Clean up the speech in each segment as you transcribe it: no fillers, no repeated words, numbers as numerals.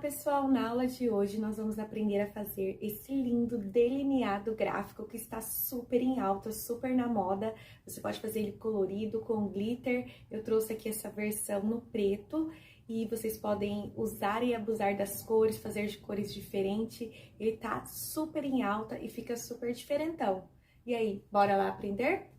pessoal, na aula de hoje nós vamos aprender a fazer esse lindo delineado gráfico que está super em alta, super na moda. Você pode fazer ele colorido, com glitter. Eu trouxe aqui essa versão no preto e vocês podem usar e abusar das cores, fazer de cores diferentes. Ele tá super em alta e fica super diferentão. E aí, bora lá aprender?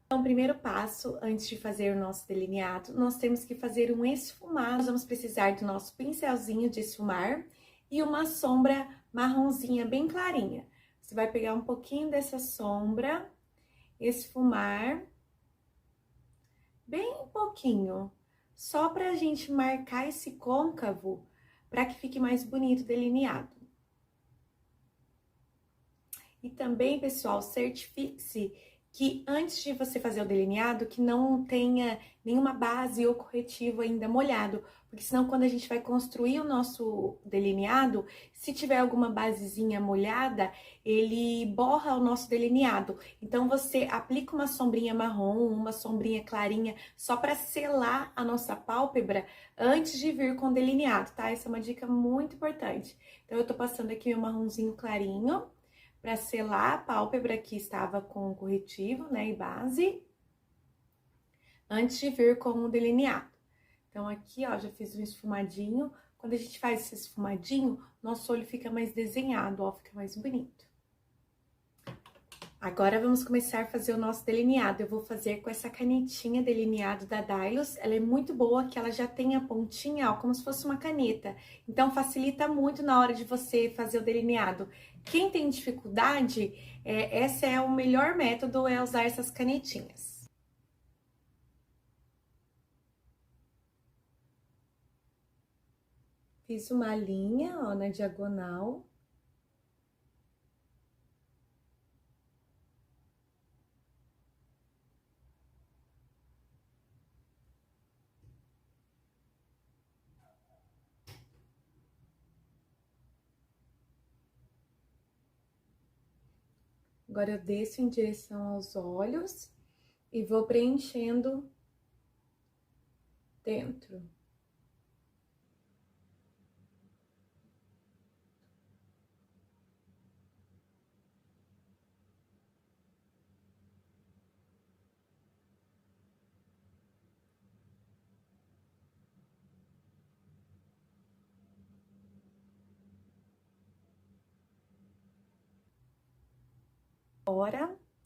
Então, o primeiro passo, antes de fazer o nosso delineado, nós temos que fazer um esfumar. Nós vamos precisar do nosso pincelzinho de esfumar e uma sombra marronzinha bem clarinha. Você vai pegar um pouquinho dessa sombra, esfumar, bem pouquinho, só pra gente marcar esse côncavo, para que fique mais bonito delineado. E também, pessoal, certifique-se que antes de você fazer o delineado, que não tenha nenhuma base ou corretivo ainda molhado, porque senão quando a gente vai construir o nosso delineado, se tiver alguma basezinha molhada, ele borra o nosso delineado. Então você aplica uma sombrinha marrom, uma sombrinha clarinha, só para selar a nossa pálpebra antes de vir com o delineado, tá? Essa é uma dica muito importante. Então eu tô passando aqui meu marronzinho clarinho, para selar a pálpebra que estava com corretivo, né, e base, antes de vir com o delineado. Então, aqui, ó, já fiz um esfumadinho. Quando a gente faz esse esfumadinho, nosso olho fica mais desenhado, ó, fica mais bonito. Agora, vamos começar a fazer o nosso delineado. Eu vou fazer com essa canetinha delineado da Dylos. Ela é muito boa, que ela já tem a pontinha, ó, como se fosse uma caneta. Então, facilita muito na hora de você fazer o delineado. Quem tem dificuldade, esse é o melhor método, é usar essas canetinhas. Fiz uma linha, ó, na diagonal. Agora, eu desço em direção aos olhos e vou preenchendo dentro.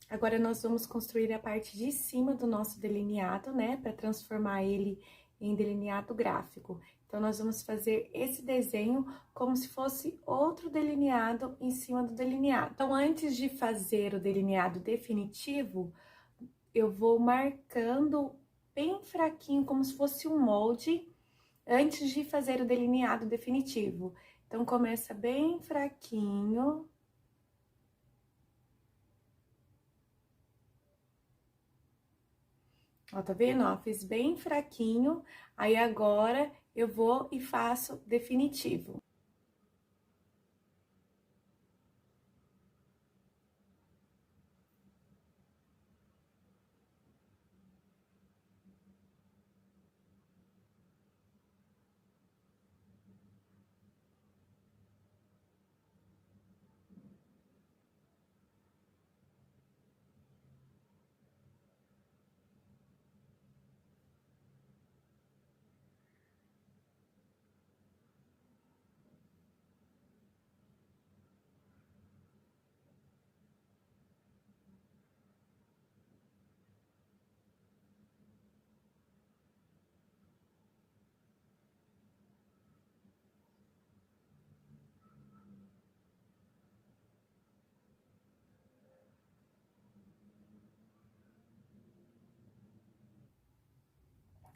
Agora nós vamos construir a parte de cima do nosso delineado, né? Para transformar ele em delineado gráfico. Então, nós vamos fazer esse desenho como se fosse outro delineado em cima do delineado. Então, antes de fazer o delineado definitivo, eu vou marcando bem fraquinho, como se fosse um molde, antes de fazer o delineado definitivo. Então, começa bem fraquinho. Ó, tá vendo? Ó, fiz bem fraquinho, aí agora eu vou e faço definitivo.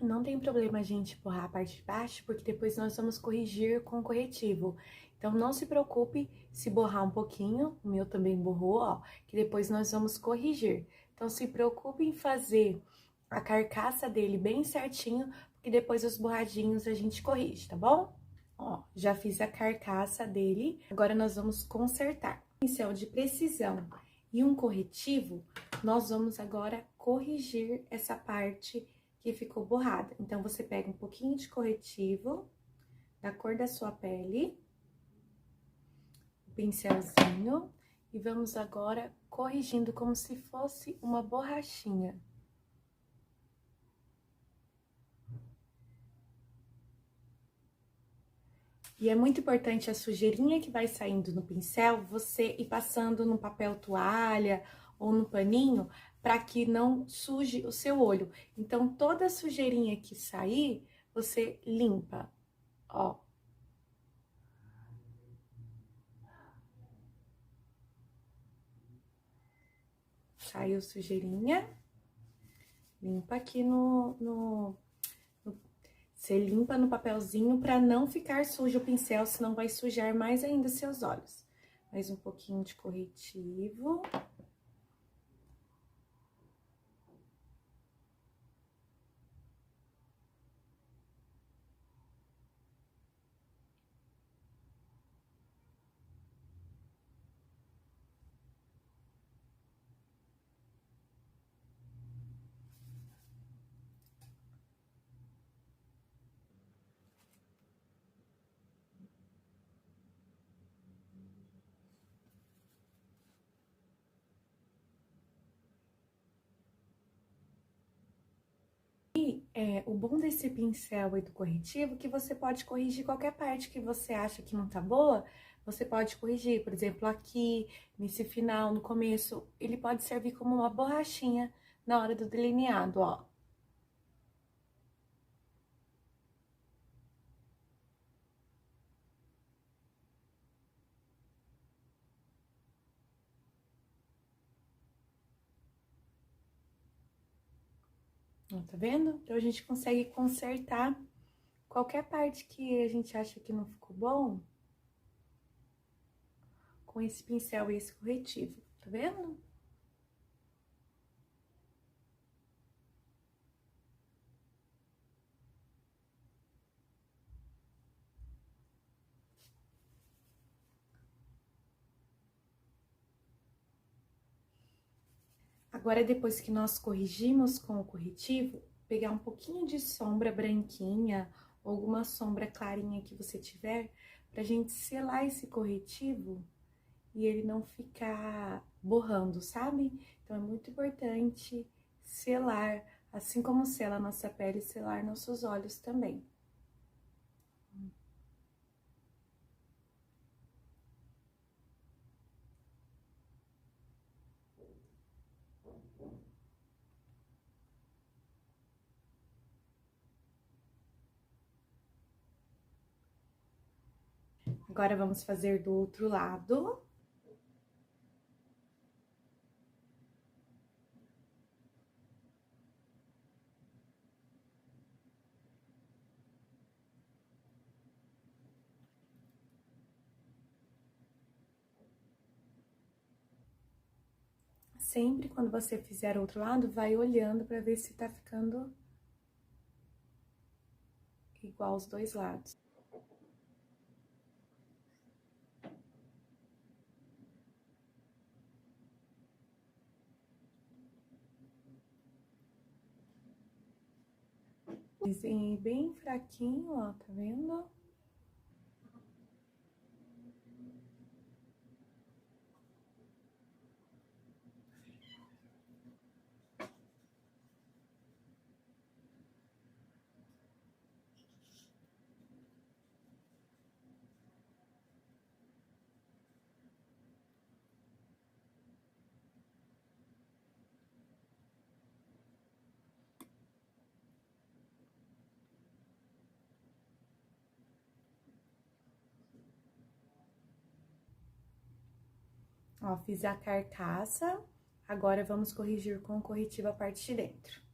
Não tem problema a gente borrar a parte de baixo, porque depois nós vamos corrigir com corretivo. Então, não se preocupe se borrar um pouquinho, o meu também borrou, ó, que depois nós vamos corrigir. Então, se preocupe em fazer a carcaça dele bem certinho, porque depois os borradinhos a gente corrige, tá bom? Ó, já fiz a carcaça dele, agora nós vamos consertar. Pincel de precisão e um corretivo, nós vamos agora corrigir essa parte que ficou borrada. Então, você pega um pouquinho de corretivo, da cor da sua pele, o pincelzinho, e vamos agora corrigindo como se fosse uma borrachinha. E é muito importante a sujeirinha que vai saindo no pincel, você ir passando no papel toalha ou no paninho, para que não suje o seu olho. Então, toda a sujeirinha que sair, você limpa, ó. Saiu sujeirinha, limpa aqui você limpa no papelzinho para não ficar sujo o pincel, senão vai sujar mais ainda seus olhos. Mais um pouquinho de corretivo. O bom desse pincel e do corretivo é que você pode corrigir qualquer parte que você acha que não tá boa, você pode corrigir. Por exemplo, aqui, nesse final, no começo, ele pode servir como uma borrachinha na hora do delineado, ó. Ó, tá vendo? Então, a gente consegue consertar qualquer parte que a gente acha que não ficou bom com esse pincel e esse corretivo, tá vendo? Agora, depois que nós corrigimos com o corretivo, pegar um pouquinho de sombra branquinha ou alguma sombra clarinha que você tiver, pra gente selar esse corretivo e ele não ficar borrando, sabe? Então, é muito importante selar, assim como sela a nossa pele, selar nossos olhos também. Agora, vamos fazer do outro lado. Sempre quando você fizer o outro lado, vai olhando pra ver se tá ficando igual os dois lados. Desenhei bem fraquinho, ó, tá vendo? Ó, fiz a carcaça, agora vamos corrigir com o corretivo a parte de dentro.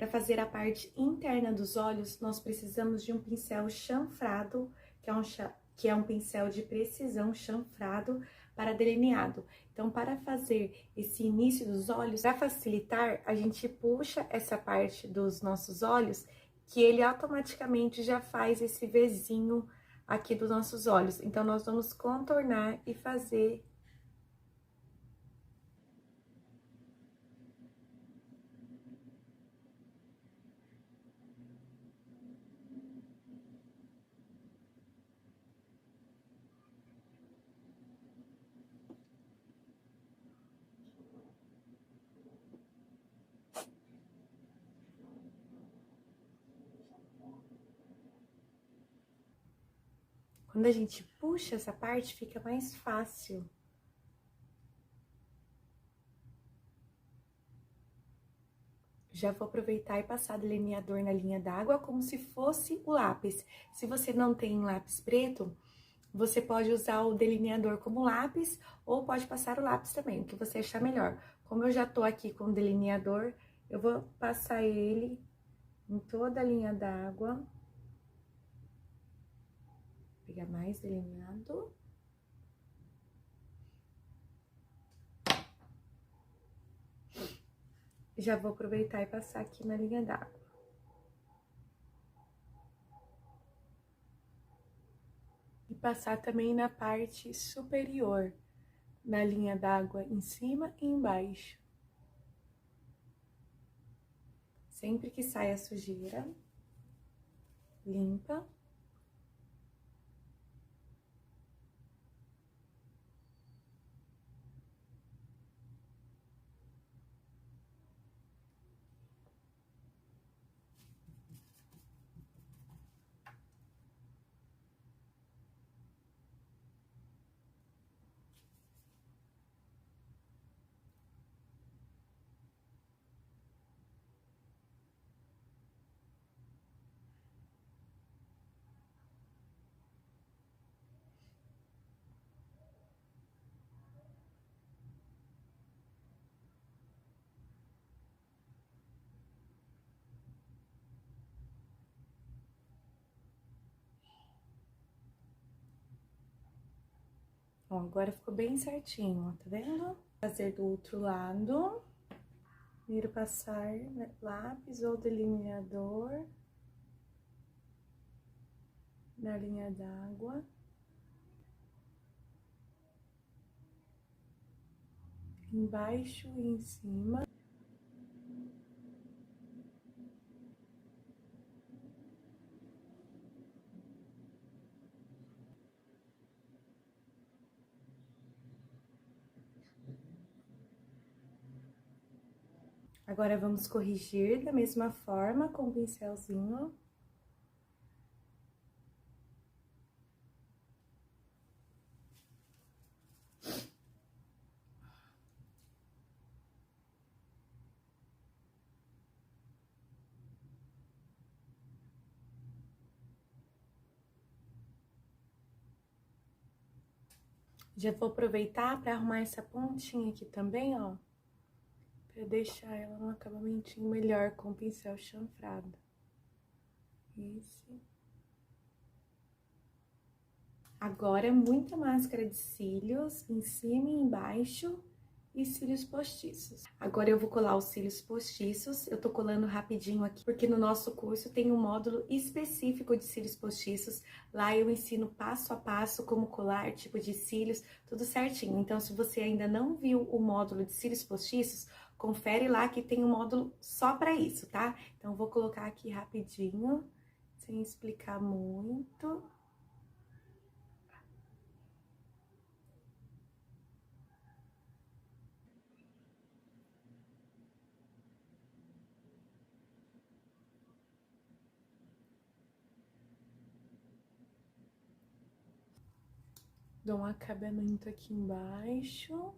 Para fazer a parte interna dos olhos, nós precisamos de um pincel chanfrado, que é um pincel de precisão chanfrado para delineado. Então, para fazer esse início dos olhos, para facilitar, a gente puxa essa parte dos nossos olhos, que ele automaticamente já faz esse Vzinho aqui dos nossos olhos. Então, nós vamos contornar e fazer. Quando a gente puxa essa parte, fica mais fácil. Já vou aproveitar e passar delineador na linha d'água como se fosse o lápis. Se você não tem lápis preto, você pode usar o delineador como lápis ou pode passar o lápis também, o que você achar melhor. Como eu já tô aqui com o delineador, eu vou passar ele em toda a linha d'água. Pegar mais delineado. Já vou aproveitar e passar aqui na linha d'água. E passar também na parte superior, na linha d'água em cima e embaixo. Sempre que sai a sujeira, limpa. Ó, agora ficou bem certinho, ó, tá vendo? Fazer do outro lado. Primeiro passar lápis ou delineador na linha d'água. Embaixo e em cima. Agora, vamos corrigir da mesma forma com o pincelzinho. Já vou aproveitar para arrumar essa pontinha aqui também, ó. Pra deixar ela num acabamentinho melhor com o pincel chanfrado. Esse. Agora, muita máscara de cílios em cima e embaixo e cílios postiços. Agora eu vou colar os cílios postiços, eu tô colando rapidinho aqui, porque no nosso curso tem um módulo específico de cílios postiços. Lá eu ensino passo a passo como colar, tipo de cílios, tudo certinho. Então, se você ainda não viu o módulo de cílios postiços, confere lá que tem um módulo só pra isso, tá? Então, eu vou colocar aqui rapidinho, sem explicar muito. Dou um acabamento aqui embaixo.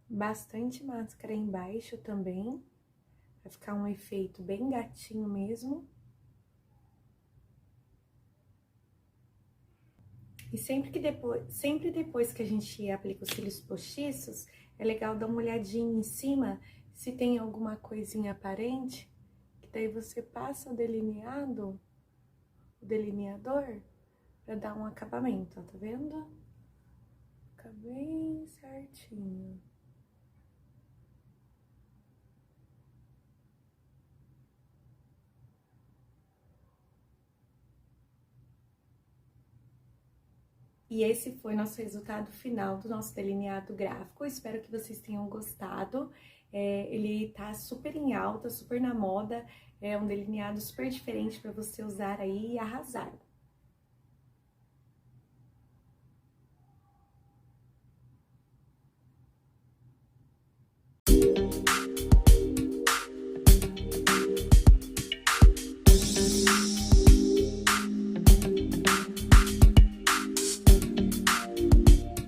bastante máscara embaixo também, vai ficar um efeito bem gatinho mesmo. E sempre depois que a gente aplica os cílios postiços, é legal dar uma olhadinha em cima se tem alguma coisinha aparente, que daí você passa o delineador, pra dar um acabamento, ó, tá vendo? Fica bem certinho. E esse foi nosso resultado final do nosso delineado gráfico. Espero que vocês tenham gostado. Ele tá super em alta, super na moda. É um delineado super diferente para você usar aí e arrasar.